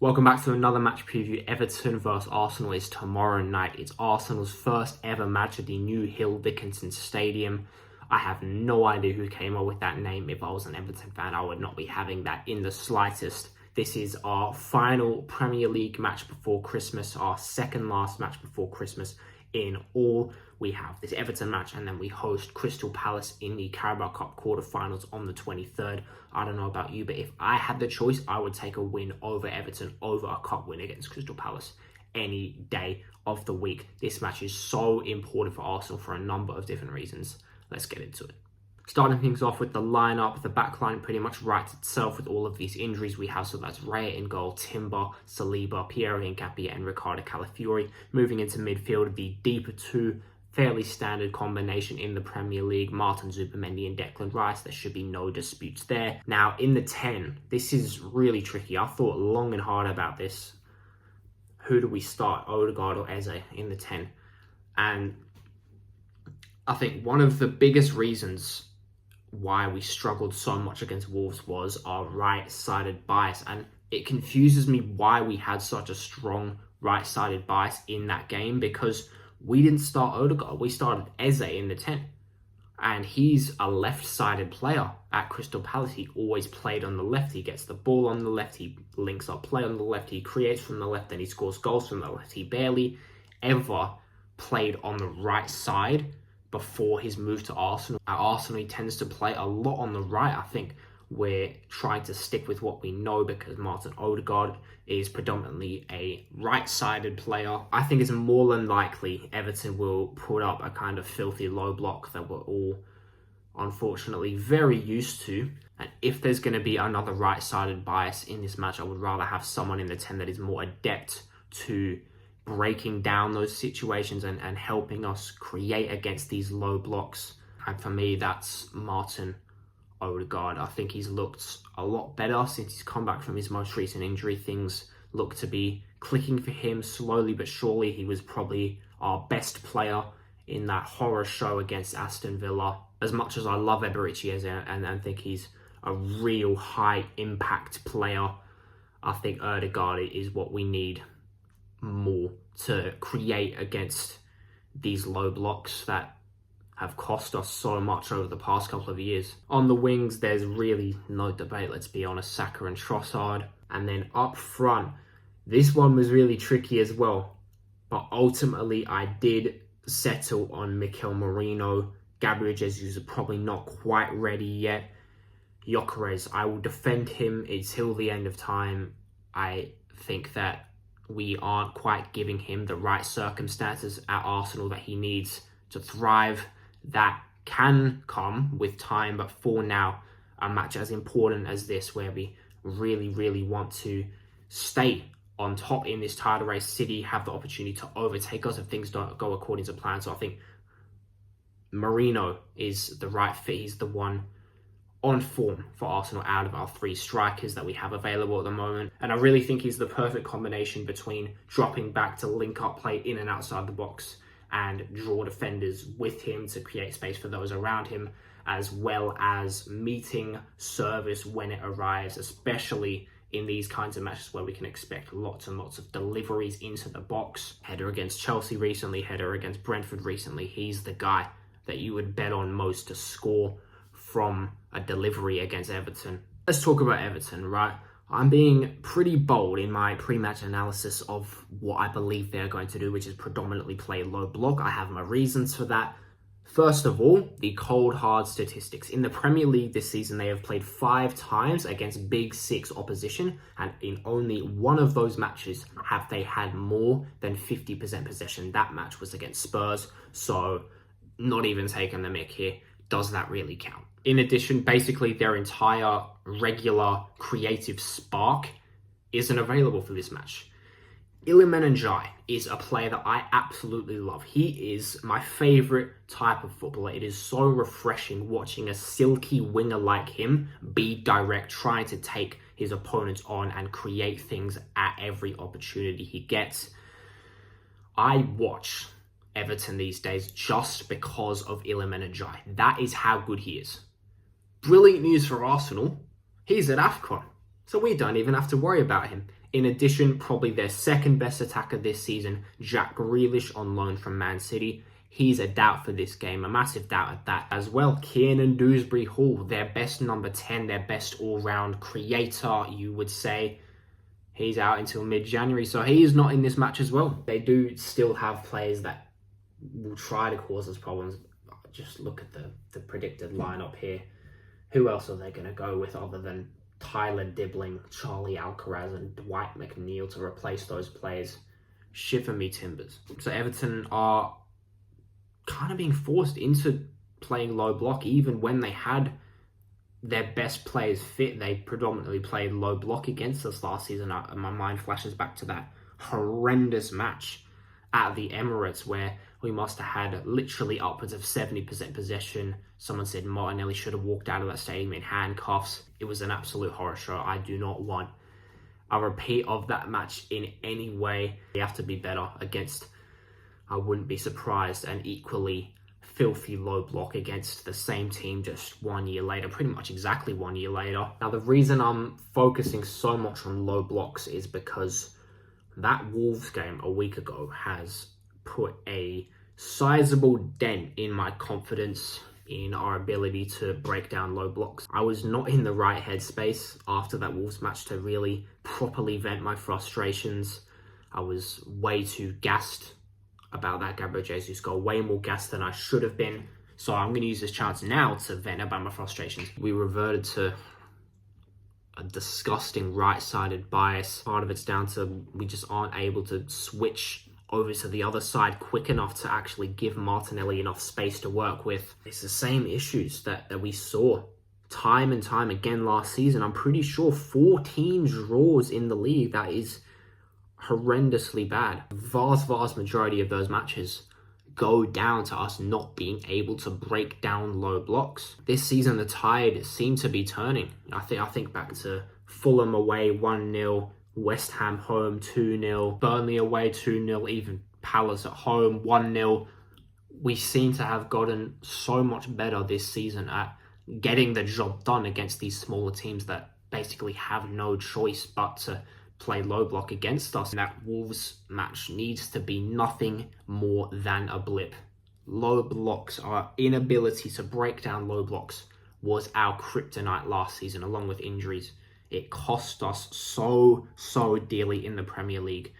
Welcome back to another match preview. Everton vs Arsenal is tomorrow night. It's Arsenal's first ever match at the new Hill Dickinson Stadium. I have no idea who came up with that name. If I was an Everton fan, I would not be having that in the slightest. This is our final Premier League match before Christmas, our second last match before Christmas in all. We have this Everton match and then we host Crystal Palace in the Carabao Cup quarterfinals on the 23rd. I don't know about you, but if I had the choice, I would take a win over Everton over a cup win against Crystal Palace any day of the week. This match is so important for Arsenal for a number of different reasons. Let's get into it. Starting things off with the lineup, the back line pretty much writes itself with all of these injuries we have. So that's Raya in goal, Timber, Saliba, Piero Hincapié, and Ricardo Calafiori. Moving into midfield, the deeper two, fairly standard combination in the Premier League, Martin Zubimendi and Declan Rice. There should be no disputes there. Now, in the 10, this is really tricky. I thought long and hard about this. Who do we start, Odegaard or Eze in the 10? And I think one of the biggest reasons why we struggled so much against Wolves was our right-sided bias. And it confuses me why we had such a strong right-sided bias in that game, because we didn't start Odegaard. We started Eze in the 10. And he's a left-sided player at Crystal Palace. He always played on the left. He gets the ball on the left. He links up play on the left. He creates from the left and he scores goals from the left. He barely ever played on the right side before his move to Arsenal. At Arsenal, he tends to play a lot on the right. I think we're trying to stick with what we know because Martin Odegaard is predominantly a right-sided player. I think it's more than likely Everton will put up a kind of filthy low block that we're all, unfortunately, very used to. And if there's going to be another right-sided bias in this match, I would rather have someone in the 10 that is more adept to breaking down those situations and helping us create against these low blocks. And for me, that's Martin Odegaard. I think he's looked a lot better since he's come back from his most recent injury. Things look to be clicking for him slowly but surely. He was probably our best player in that horror show against Aston Villa. As much as I love Eberici and think he's a real high impact player, I think Odegaard is what we need more to create against these low blocks that have cost us so much over the past couple of years. On the wings, there's really no debate, let's be honest, Saka and Trossard. And then up front, this one was really tricky as well. But ultimately, I did settle on Mikel Merino. Gabriel Jesus is probably not quite ready yet. Gyökeres, I will defend him until the end of time. I think that we aren't quite giving him the right circumstances at Arsenal that he needs to thrive. That can come with time, but for now, a match as important as this, where we really, really want to stay on top in this title race, City have the opportunity to overtake us if things don't go according to plan. So I think Merino is the right fit. He's the one on form for Arsenal out of our three strikers that we have available at the moment. And I really think he's the perfect combination between dropping back to link up play in and outside the box and draw defenders with him to create space for those around him, as well as meeting service when it arrives, especially in these kinds of matches where we can expect lots and lots of deliveries into the box. Header against Chelsea recently, header against Brentford recently. He's the guy that you would bet on most to score from a delivery against Everton. Let's talk about Everton, right? I'm being pretty bold in my pre-match analysis of what I believe they're going to do, which is predominantly play low block. I have my reasons for that. First of all, the cold hard statistics. In the Premier League this season, they have played 5 times against Big Six opposition, and in only one of those matches have they had more than 50% possession. That match was against Spurs, so not even taking the mick here. Does that really count? In addition, basically their entire regular creative spark isn't available for this match. Iliman Ndiaye is a player that I absolutely love. He is my favorite type of footballer. It is so refreshing watching a silky winger like him be direct, trying to take his opponents on and create things at every opportunity he gets. I watch Everton these days just because of Iliman Ndiaye. That is how good he is. Brilliant news for Arsenal. He's at AFCON, so we don't even have to worry about him. In addition, probably their second best attacker this season, Jack Grealish on loan from Man City. He's a doubt for this game, a massive doubt at that. As well, Kiernan Dewsbury-Hall, their best number 10, their best all-round creator, you would say. He's out until mid-January, so he is not in this match as well. They do still have players that will try to cause us problems. Just look at the predicted lineup here. Who else are they going to go with other than Tyler Dibbling, Charlie Alcaraz, and Dwight McNeil to replace those players? Shiver me timbers. So Everton are kind of being forced into playing low block. Even when they had their best players fit, they predominantly played low block against us last season. My mind flashes back to that horrendous match at the Emirates where we must have had literally upwards of 70% possession. Someone said Martinelli should have walked out of that stadium in handcuffs. It was an absolute horror show. I do not want a repeat of that match in any way. We have to be better against, I wouldn't be surprised, an equally filthy low block against the same team just 1 year later, pretty much exactly 1 year later. Now, the reason I'm focusing so much on low blocks is because that Wolves game a week ago has put a sizable dent in my confidence in our ability to break down low blocks. I was not in the right headspace after that Wolves match to really properly vent my frustrations. I was way too gassed about that Gabriel Jesus goal, way more gassed than I should have been. So I'm going to use this chance now to vent about my frustrations. We reverted to a disgusting right-sided bias. Part of it's down to we just aren't able to switch over to the other side quick enough to actually give Martinelli enough space to work with. It's the same issues that we saw time and time again last season. I'm pretty sure 14 draws in the league. That is horrendously bad. Vast majority of those matches go down to us not being able to break down low blocks. This season, the tide seemed to be turning. I think back to Fulham away 1-0, West Ham home 2-0, Burnley away 2-0, even Palace at home 1-0. We seem to have gotten so much better this season at getting the job done against these smaller teams that basically have no choice but to play low block against us. And that Wolves match needs to be nothing more than a blip. Low blocks, our inability to break down low blocks was our kryptonite last season, along with injuries. It cost us so dearly in the Premier League.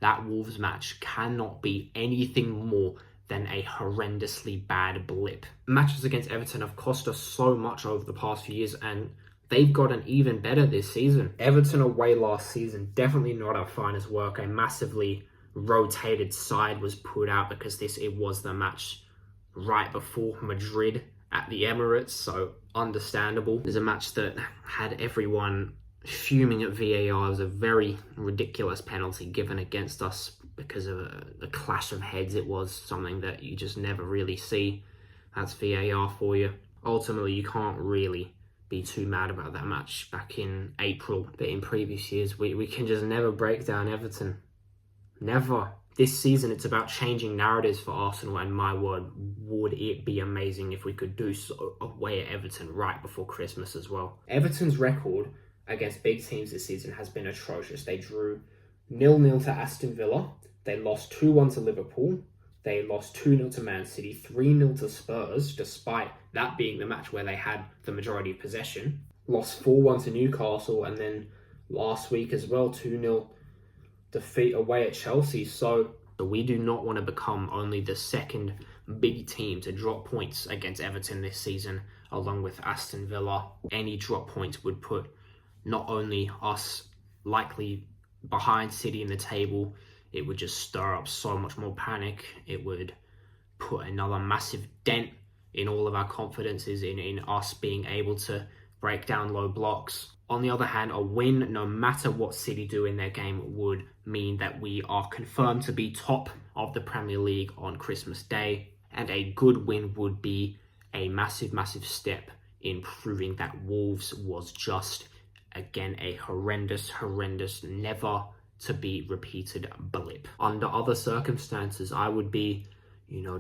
That Wolves match cannot be anything more than a horrendously bad blip. Matches against Everton have cost us so much over the past few years, and they've gotten even better this season. Everton away last season, definitely not our finest work. A massively rotated side was put out because it was the match right before Madrid at the Emirates, so understandable. There's a match that had everyone fuming at VAR. It was a very ridiculous penalty given against us because of a clash of heads. It was something that you just never really see. That's VAR for you. Ultimately, you can't really be too mad about that match back in April, but in previous years we can just never break down Everton. Never. This season it's about changing narratives for Arsenal, and my word, would it be amazing if we could do so away at Everton right before Christmas as well. Everton's record against big teams this season has been atrocious. They drew 0-0 to Aston Villa, they lost 2-1 to Liverpool, they lost 2-0 to Man City, 3-0 to Spurs, despite that being the match where they had the majority of possession. Lost 4-1 to Newcastle, and then last week as well, 2-0 defeat away at Chelsea. So we do not want to become only the second big team to drop points against Everton this season, along with Aston Villa. Any drop points would put not only us likely behind City in the table, it would just stir up so much more panic. It would put another massive dent in all of our confidences in us being able to break down low blocks. On the other hand, a win, no matter what City do in their game, would mean that we are confirmed to be top of the Premier League on Christmas Day. And a good win would be a massive step in proving that Wolves was just, again, a horrendous, never to be repeated blip. Under other circumstances, I would be,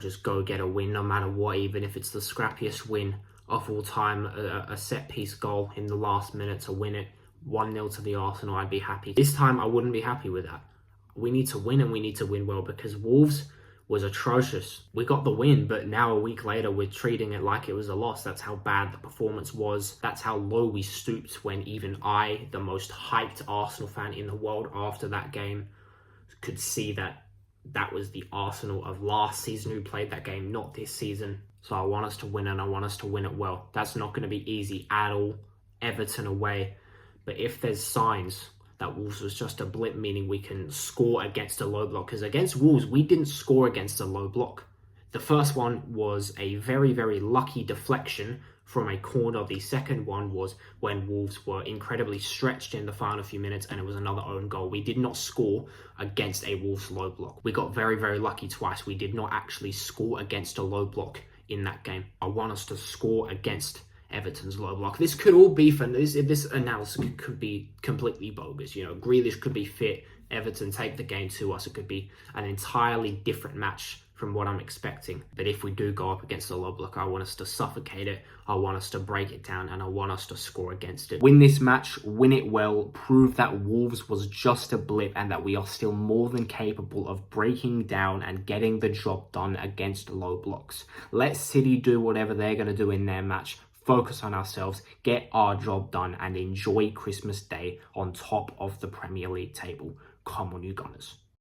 just go get a win no matter what, even if it's the scrappiest win of all time, a set piece goal in the last minute to win it 1-0 to the Arsenal, I'd be happy. This time, I wouldn't be happy with that. We need to win, and we need to win well, because Wolves was atrocious. We got the win, but now a week later, we're treating it like it was a loss. That's how bad the performance was. That's how low we stooped when even I, the most hyped Arsenal fan in the world after that game, could see that that was the Arsenal of last season who played that game, not this season. So I want us to win, and I want us to win it well. That's not going to be easy at all. Everton away. But if there's signs that Wolves was just a blip, meaning we can score against a low block, because against Wolves, we didn't score against a low block. The first one was a very, very lucky deflection from a corner. The second one was when Wolves were incredibly stretched in the final few minutes, and it was another own goal. We did not score against a Wolves low block. We got very, very lucky twice. We did not actually score against a low block in that game. I want us to score against Everton's low block. This could all be fun. This analysis could be completely bogus. You know, Grealish could be fit. Everton take the game to us. It could be an entirely different match from what I'm expecting. But if we do go up against the low block, I want us to suffocate it. I want us to break it down, and I want us to score against it. Win this match, win it well, prove that Wolves was just a blip and that we are still more than capable of breaking down and getting the job done against low blocks. Let City do whatever they're going to do in their match. Focus on ourselves, get our job done, and enjoy Christmas Day on top of the Premier League table. Come on, you Gunners.